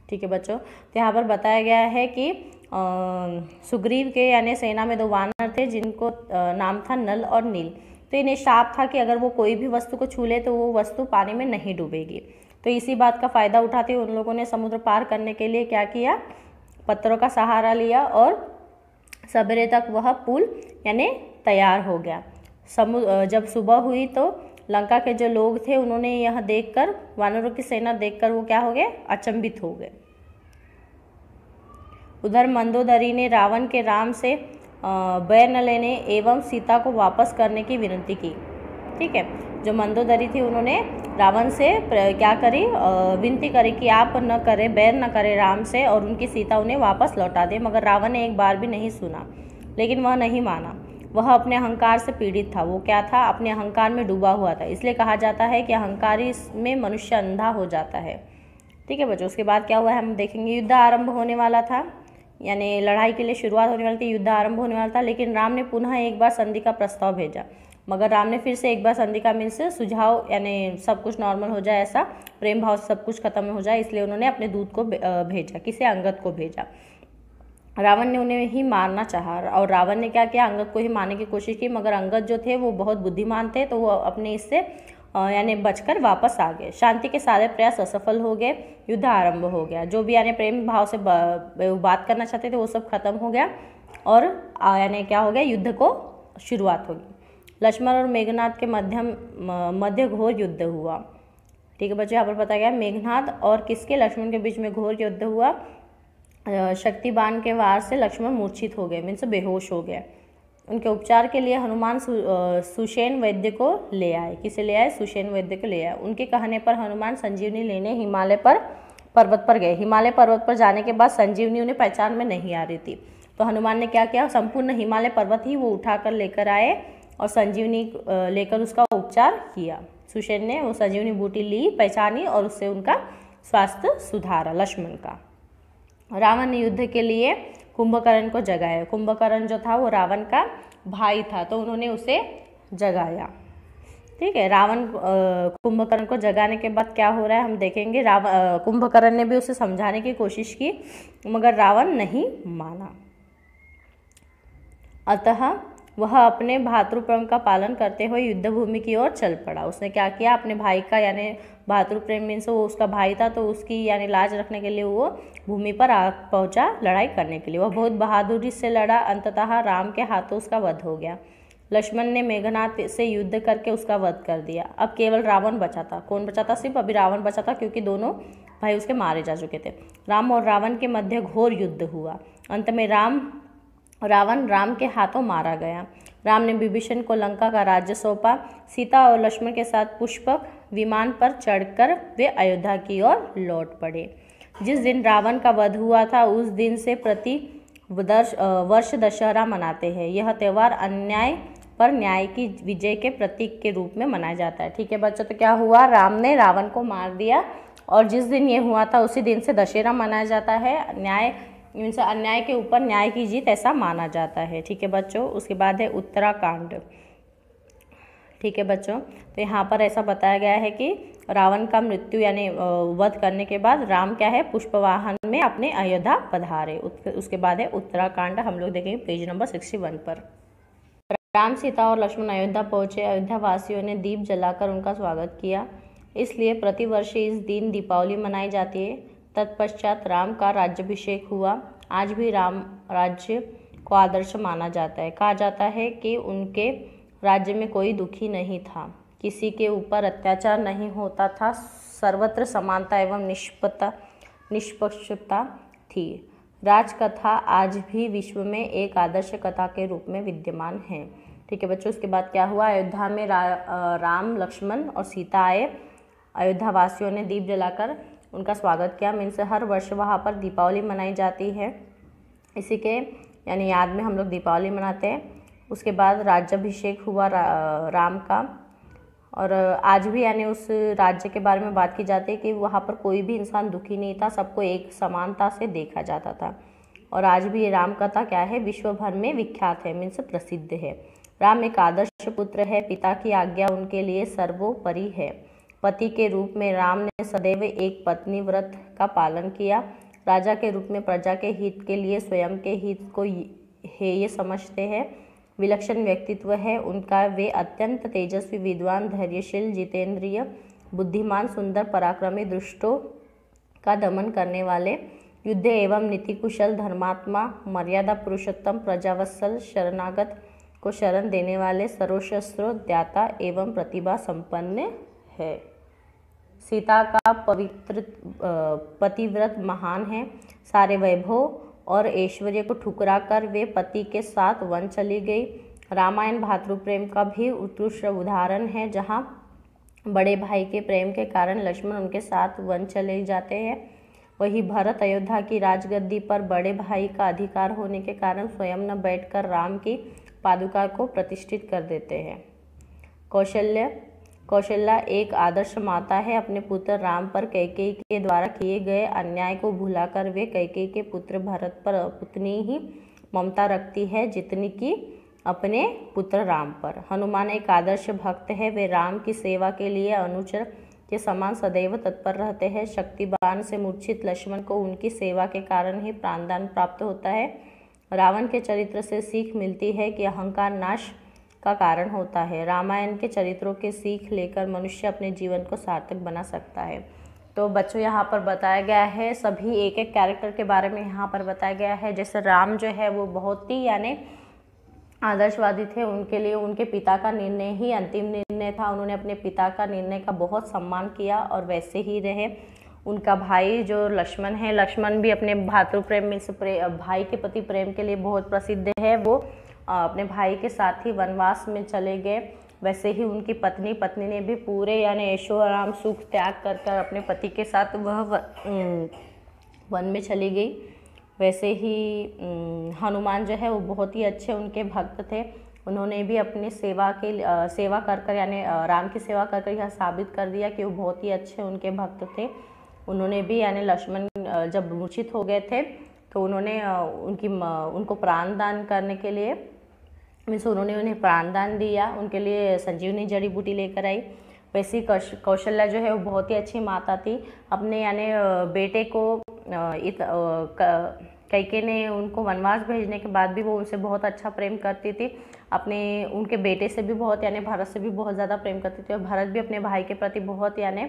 ठीक है बच्चों, तो यहाँ पर बताया गया है कि सुग्रीव के यानी सेना में 2 वानर थे जिनको नाम था नल और नील। तो इन्हें शाप था कि अगर वो कोई भी वस्तु को छू ले तो वो वस्तु पानी में नहीं डूबेगी। तो इसी बात का फ़ायदा उठाते हुए उन लोगों ने समुद्र पार करने के लिए क्या किया, पत्थरों का सहारा लिया और सवेरे तक वह पुल यानी तैयार हो गया। जब सुबह हुई तो लंका के जो लोग थे उन्होंने यह देखकर, वानरों की सेना देखकर वो क्या हो गए, अचंभित हो गए। उधर मंदोदरी ने रावण के राम से बैर न लेने एवं सीता को वापस करने की विनती की। ठीक है, जो मंदोदरी थी उन्होंने रावण से क्या करी, विनती करी कि आप न करें, बैर न करें राम से और उनकी सीता उन्हें वापस लौटा दे। मगर रावण ने एक बार भी नहीं सुना, लेकिन वह नहीं माना। वह अपने अहंकार से पीड़ित था। वो क्या था, अपने अहंकार में डूबा हुआ था। इसलिए कहा जाता है कि अहंकारी में मनुष्य अंधा हो जाता है। ठीक है बच्चों, उसके बाद क्या हुआ है हम देखेंगे। युद्ध आरंभ होने वाला था, यानी लड़ाई के लिए शुरुआत होने वाली थी, युद्ध आरंभ होने वाला था। लेकिन राम ने पुनः एक बार संधि का प्रस्ताव भेजा। मगर राम ने फिर से एक बार संधि का मीन्स सुझाव, यानी सब कुछ नॉर्मल हो जाए, ऐसा प्रेम भाव से सब कुछ खत्म हो जाए, इसलिए उन्होंने अपने दूत को भेजा। किसे, अंगद को भेजा। रावण ने उन्हें ही मारना चाहा और रावण ने क्या किया, अंगद को ही मारने की कोशिश की। मगर अंगद जो थे वो बहुत बुद्धिमान थे, तो वो अपने इससे यानी बचकर वापस आ गए। शांति के सारे प्रयास असफल हो गए। युद्ध आरंभ हो गया। जो भी यानी प्रेम भाव से बात करना चाहते थे वो सब खत्म हो गया और यानी क्या हो गया, युद्ध को शुरुआत होगी। लक्ष्मण और मेघनाद के मध्य घोर युद्ध हुआ। ठीक है बच्चों, यहाँ पर बताया गया मेघनाद और किसके, लक्ष्मण के बीच में घोर युद्ध हुआ। शक्तिबाण के वार से लक्ष्मण मूर्छित हो गए, मीन्स बेहोश हो गए। उनके उपचार के लिए हनुमान सुषेण वैद्य को ले आए। किसे ले आए, सुषेण वैद्य को ले आए। उनके कहने पर हनुमान संजीवनी लेने हिमालय पर्वत पर गए। हिमालय पर्वत पर जाने के बाद संजीवनी उन्हें पहचान में नहीं आ रही थी, तो हनुमान ने क्या किया, संपूर्ण हिमालय पर्वत ही वो उठाकर लेकर आए और संजीवनी लेकर उसका उपचार किया। सुषेण ने वो संजीवनी बूटी ली, पहचानी और उससे उनका स्वास्थ्य सुधारा लक्ष्मण का। रावण ने युद्ध के लिए कुंभकर्ण को जगाया। कुंभकर्ण जो था वो रावण का भाई था, तो उन्होंने उसे जगाया। ठीक है, रावण कुंभकर्ण को जगाने के बाद क्या हो रहा है हम देखेंगे। कुंभकर्ण ने भी उसे समझाने की कोशिश की मगर रावण नहीं माना। अतः वह अपने भातृप्रेम का पालन करते हुए युद्ध भूमि की ओर चल पड़ा। उसने क्या किया, अपने भाई का यानी भातृप्रेम मीन्स वो उसका भाई था, तो उसकी यानी लाज रखने के लिए वो भूमि पर आ पहुंचा लड़ाई करने के लिए। वह बहुत बहादुरी से लड़ा। अंततः राम के हाथों उसका वध हो गया। लक्ष्मण ने मेघनाद से युद्ध करके उसका वध कर दिया। अब केवल रावण बचा था। कौन बचा था? सिर्फ अभी रावण बचा था, क्योंकि दोनों भाई उसके मारे जा चुके थे। राम और रावण के मध्य घोर युद्ध हुआ। अंत में रावण राम के हाथों मारा गया। राम ने विभीषण को लंका का राज्य सौंपा। सीता और लक्ष्मण के साथ पुष्पक विमान पर चढ़कर वे अयोध्या की ओर लौट पड़े। जिस दिन रावण का वध हुआ था उस दिन से प्रति वर्ष दशहरा मनाते हैं। यह त्यौहार अन्याय पर न्याय की विजय के प्रतीक के रूप में मनाया जाता है। ठीक है बच्चों, तो क्या हुआ, राम ने रावण को मार दिया और जिस दिन ये हुआ था उसी दिन से दशहरा मनाया जाता है। न्याय मीन्स अन्याय के ऊपर न्याय की जीत ऐसा माना जाता है। ठीक है बच्चों, उसके बाद है उत्तराकांड। ठीक है बच्चों, तो यहाँ पर ऐसा बताया गया है कि रावण का मृत्यु यानी वध करने के बाद राम क्या है, पुष्पवाहन में अपने अयोध्या पधारे। उसके बाद है उत्तराकांड, हम लोग देखेंगे पेज नंबर 61 पर। राम, सीता और लक्ष्मण अयोध्या पहुँचे। अयोध्या वासियों ने दीप जलाकर उनका स्वागत किया, इसलिए प्रतिवर्ष इस दिन दीपावली मनाई जाती है। तत्पश्चात राम का राज्याभिषेक हुआ। आज भी राम राज्य को आदर्श माना जाता है। कहा जाता है कि उनके राज्य में कोई दुखी नहीं था, किसी के ऊपर अत्याचार नहीं होता था, सर्वत्र समानता एवं निष्पक्षता थी। राजकथा आज भी विश्व में एक आदर्श कथा के रूप में विद्यमान है। ठीक है बच्चों, उसके बाद क्या हुआ, अयोध्या में राम, लक्ष्मण और सीता आए। अयोध्या वासियों ने दीप जलाकर उनका स्वागत किया। मीन्स हर वर्ष वहाँ पर दीपावली मनाई जाती है। इसी के यानी याद में हम लोग दीपावली मनाते हैं। उसके बाद राज्याभिषेक हुआ राम का, और आज भी यानी उस राज्य के बारे में बात की जाती है कि वहाँ पर कोई भी इंसान दुखी नहीं था, सबको एक समानता से देखा जाता था। और आज भी ये राम कथा क्या है, विश्व भर में विख्यात है, मीन्स प्रसिद्ध है। राम एक आदर्श पुत्र है, पिता की आज्ञा उनके लिए सर्वोपरि है। पति के रूप में राम ने सदैव एक पत्नी व्रत का पालन किया। राजा के रूप में प्रजा के हित के लिए स्वयं के हित को हेय समझते हैं। विलक्षण व्यक्तित्व है उनका। वे अत्यंत तेजस्वी, विद्वान, धैर्यशील, जितेंद्रिय, बुद्धिमान, सुंदर, पराक्रमी, दुष्टों का दमन करने वाले, युद्ध एवं नीति कुशल, धर्मात्मा, मर्यादा पुरुषोत्तम, प्रजावत्सल, शरणागत को शरण देने वाले, सर्वशस्त्रों ज्ञाता एवं प्रतिभा संपन्न है। सीता का पतिव्रत महान है। सारे वैभव और ऐश्वर्य को ठुकराकर वे पति के साथ वन चली गई। रामायण भातृप्रेम का भी उत्कृष्ट उदाहरण है, जहाँ बड़े भाई के प्रेम के कारण लक्ष्मण उनके साथ वन चले जाते हैं। वही भरत अयोध्या की राजगद्दी पर बड़े भाई का अधिकार होने के कारण स्वयं न बैठकर राम की पादुका को प्रतिष्ठित कर देते हैं। कौशल्या एक आदर्श माता है। अपने पुत्र राम पर कैकेयी के द्वारा किए गए अन्याय को भुलाकर वे कैकेयी के पुत्र भरत पर उतनी ही ममता रखती है जितनी कि अपने पुत्र राम पर। हनुमान एक आदर्श भक्त है। वे राम की सेवा के लिए अनुचर के समान सदैव तत्पर रहते हैं। शक्तिबान से मूर्छित लक्ष्मण को उनकी सेवा के कारण ही प्राणदान प्राप्त होता है। रावण के चरित्र से सीख मिलती है कि अहंकार नाश का कारण होता है। रामायण के चरित्रों के सीख लेकर मनुष्य अपने जीवन को सार्थक बना सकता है। तो बच्चों यहाँ पर बताया गया है, सभी एक एक कैरेक्टर के बारे में यहाँ पर बताया गया है। जैसे राम जो है वो बहुत ही यानी आदर्शवादी थे, उनके लिए उनके पिता का निर्णय ही अंतिम निर्णय था। उन्होंने अपने पिता का निर्णय का बहुत सम्मान किया और वैसे ही रहे। उनका भाई जो लक्ष्मण है, लक्ष्मण भी अपने भातृप्रेम मीन्स भाई के प्रति प्रेम के लिए बहुत प्रसिद्ध है। वो अपने भाई के साथ ही वनवास में चले गए। वैसे ही उनकी पत्नी ने भी पूरे यानी ऐशो आराम सुख त्याग कर कर अपने पति के साथ वह वन में चली गई। वैसे ही हनुमान जो है वो बहुत ही अच्छे उनके भक्त थे। उन्होंने भी अपनी सेवा कर यानी राम की सेवा कर यह साबित कर दिया कि वो बहुत ही अच्छे उनके भक्त थे। उन्होंने भी यानी लक्ष्मण जब मूर्छित हो गए थे तो उन्होंने उनको प्राण दान करने के लिए मीन्स उन्होंने उन्हें प्राण दान दिया, उनके लिए संजीवनी जड़ी बूटी लेकर आई। वैसे कौशल्या जो है वो बहुत ही अच्छी माता थी। अपने यानी बेटे को कैकेयी ने उनको वनवास भेजने के बाद भी वो उनसे बहुत अच्छा प्रेम करती थी। उनके बेटे से भी बहुत यानी भरत से भी बहुत ज़्यादा प्रेम करती थी और भरत भी अपने भाई के प्रति बहुत यानी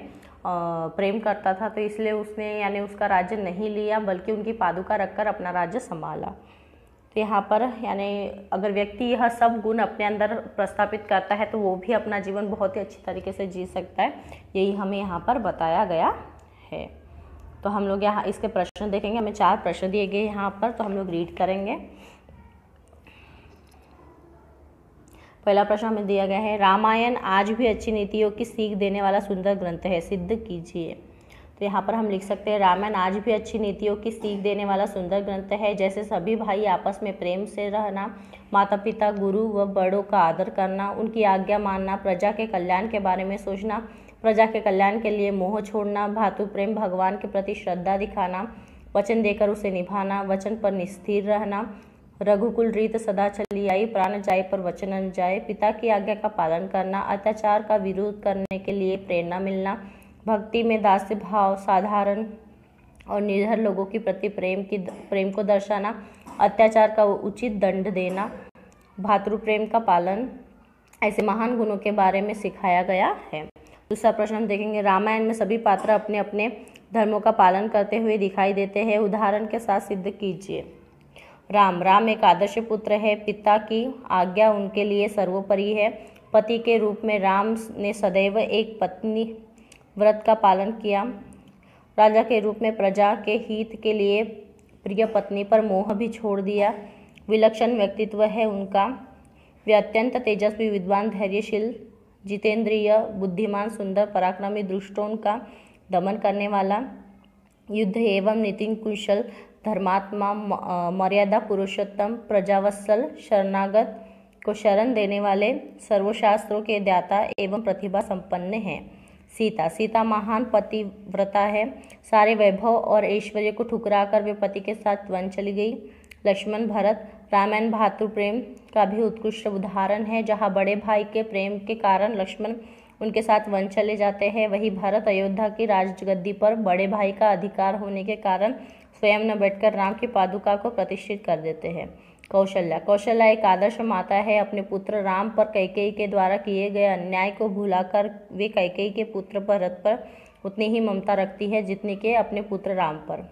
प्रेम करता था। तो इसलिए उसने यानी उसका राज्य नहीं लिया बल्कि उनकी पादुका रखकर अपना राज्य संभाला। तो यहाँ पर यानी अगर व्यक्ति यह सब गुण अपने अंदर प्रस्थापित करता है तो वो भी अपना जीवन बहुत ही अच्छी तरीके से जी सकता है। यही हमें यहाँ पर बताया गया है। तो हम लोग यहाँ इसके प्रश्न देखेंगे। हमें 4 प्रश्न दिए गए यहाँ पर, तो हम लोग रीड करेंगे। पहला प्रश्न हमें दिया गया है, रामायण आज भी अच्छी नीतियों की सीख देने वाला सुंदर ग्रंथ है, सिद्ध कीजिए। तो यहाँ पर हम लिख सकते हैं, रामायण आज भी अच्छी नीतियों की सीख देने वाला सुंदर ग्रंथ है। जैसे सभी भाई आपस में प्रेम से रहना, माता पिता गुरु व बड़ों का आदर करना, उनकी आज्ञा मानना, प्रजा के कल्याण के बारे में सोचना, प्रजा के कल्याण के लिए मोह छोड़ना, भातृ प्रेम, भगवान के प्रति श्रद्धा दिखाना, वचन देकर उसे निभाना, वचन पर निस्थिर रहना, रघुकुल रीत सदा चली आई, प्राण जाए पर वचन न जाए, पिता की आज्ञा का पालन करना, अत्याचार का विरोध करने के लिए प्रेरणा मिलना, भक्ति में दास्य भाव, साधारण और निर्धर लोगों के प्रति प्रेम को दर्शाना, अत्याचार का उचित दंड देना, भातृ प्रेम का पालन, ऐसे महान गुणों के बारे में सिखाया गया है। दूसरा प्रश्न हम देखेंगे, रामायण में सभी पात्र अपने अपने धर्मों का पालन करते हुए दिखाई देते हैं, उदाहरण के साथ सिद्ध कीजिए। राम एक आदर्श पुत्र है, पिता की आज्ञा उनके लिए सर्वोपरि है। पति के रूप में राम ने सदैव एक पत्नी व्रत का पालन किया। राजा के रूप में प्रजा के हित के लिए प्रिय पत्नी पर मोह भी छोड़ दिया। विलक्षण व्यक्तित्व है उनका, वे अत्यंत तेजस्वी, विद्वान, धैर्यशील, जितेंद्रिय, बुद्धिमान, सुंदर, पराक्रमी, दुष्टों का दमन करने वाला, युद्ध एवं नीति कुशल, धर्मात्मा, मर्यादा पुरुषोत्तम, प्रजावत्सल, शरणागत को शरण देने वाले, सर्वशास्त्रों के ज्ञाता एवं प्रतिभा संपन्न हैं। सीता महान पतिव्रता है, सारे वैभव और ऐश्वर्य को ठुकराकर वे पति के साथ वन चली गई। लक्ष्मण भरत, रामायण भातृ प्रेम का भी उत्कृष्ट उदाहरण है, जहाँ बड़े भाई के प्रेम के कारण लक्ष्मण उनके साथ वन चले जाते हैं, वही भरत अयोध्या की राजगद्दी पर बड़े भाई का अधिकार होने के कारण स्वयं न बैठकर राम की पादुका को प्रतिष्ठित कर देते हैं। कौशल्या एक आदर्श माता है, अपने पुत्र राम पर कैकेयी के द्वारा किए गए अन्याय को भुलाकर वे कैकेयी के पुत्र भरत पर उतनी ही ममता रखती है जितनी के अपने पुत्र राम पर।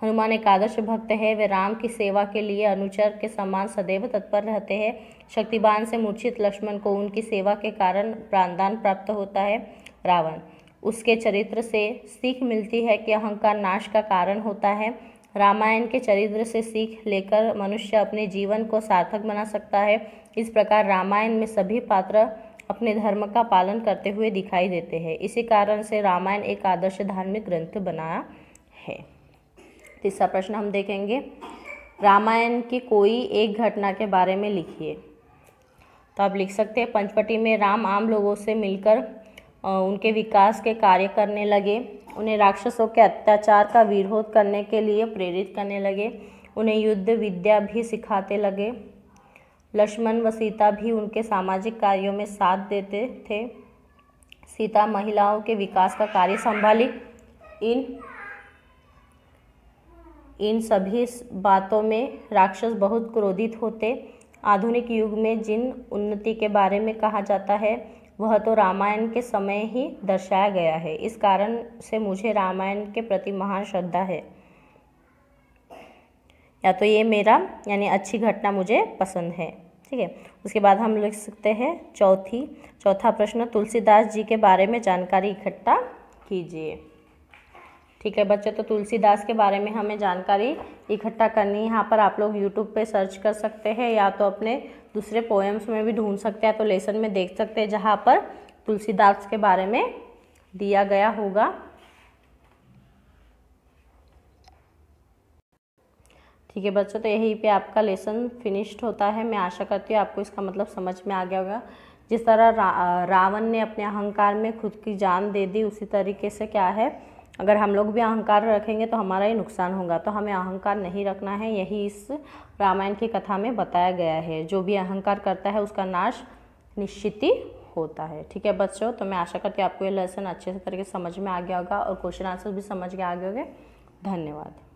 हनुमान एक आदर्श भक्त है, वे राम की सेवा के लिए अनुचर के समान सदैव तत्पर रहते हैं। शक्तिबान से मूर्छित लक्ष्मण को उनकी सेवा के कारण प्राणदान प्राप्त होता है। रावण, उसके चरित्र से सीख मिलती है कि अहंकार नाश का कारण होता है। रामायण के चरित्र से सीख लेकर मनुष्य अपने जीवन को सार्थक बना सकता है। इस प्रकार रामायण में सभी पात्र अपने धर्म का पालन करते हुए दिखाई देते हैं। इसी कारण से रामायण एक आदर्श धार्मिक ग्रंथ बनाया है। तीसरा प्रश्न हम देखेंगे, रामायण की कोई एक घटना के बारे में लिखिए। तो आप लिख सकते हैं, पंचवटी में राम आम लोगों से मिलकर उनके विकास के कार्य करने लगे, उन्हें राक्षसों के अत्याचार का विरोध करने के लिए प्रेरित करने लगे, उन्हें युद्ध विद्या भी सिखाते लगे। लक्ष्मण व सीता भी उनके सामाजिक कार्यों में साथ देते थे। सीता महिलाओं के विकास का कार्य संभाली। इन सभी बातों में राक्षस बहुत क्रोधित होते। आधुनिक युग में जिन उन्नति के बारे में कहा जाता है वह तो रामायण के समय ही दर्शाया गया है। इस कारण से मुझे रामायण के प्रति महान श्रद्धा है। या तो ये मेरा यानी अच्छी घटना मुझे पसंद है। ठीक है, उसके बाद हम लिख सकते हैं चौथा प्रश्न, तुलसीदास जी के बारे में जानकारी इकट्ठा कीजिए। ठीक है बच्चों, तो तुलसीदास के बारे में हमें जानकारी इकट्ठा करनी है। यहाँ पर आप लोग यूट्यूब पे सर्च कर सकते हैं या तो अपने दूसरे पोएम्स में भी ढूंढ सकते हैं, तो लेसन में देख सकते हैं जहाँ पर तुलसीदास के बारे में दिया गया होगा। ठीक है बच्चों, तो यहीं पे आपका लेसन फिनिश्ड होता है। मैं आशा करती हूँ आपको इसका मतलब समझ में आ गया होगा। जिस तरह रावण ने अपने अहंकार में खुद की जान दे दी, उसी तरीके से क्या है, अगर हम लोग भी अहंकार रखेंगे तो हमारा ही नुकसान होगा। तो हमें अहंकार नहीं रखना है, यही इस रामायण की कथा में बताया गया है। जो भी अहंकार करता है उसका नाश निश्चित ही होता है। ठीक है बच्चों, तो मैं आशा करती हूँ आपको ये लेसन अच्छे से तरीके से समझ में आ गया होगा और क्वेश्चन आंसर भी समझ के आ गए होंगे। धन्यवाद।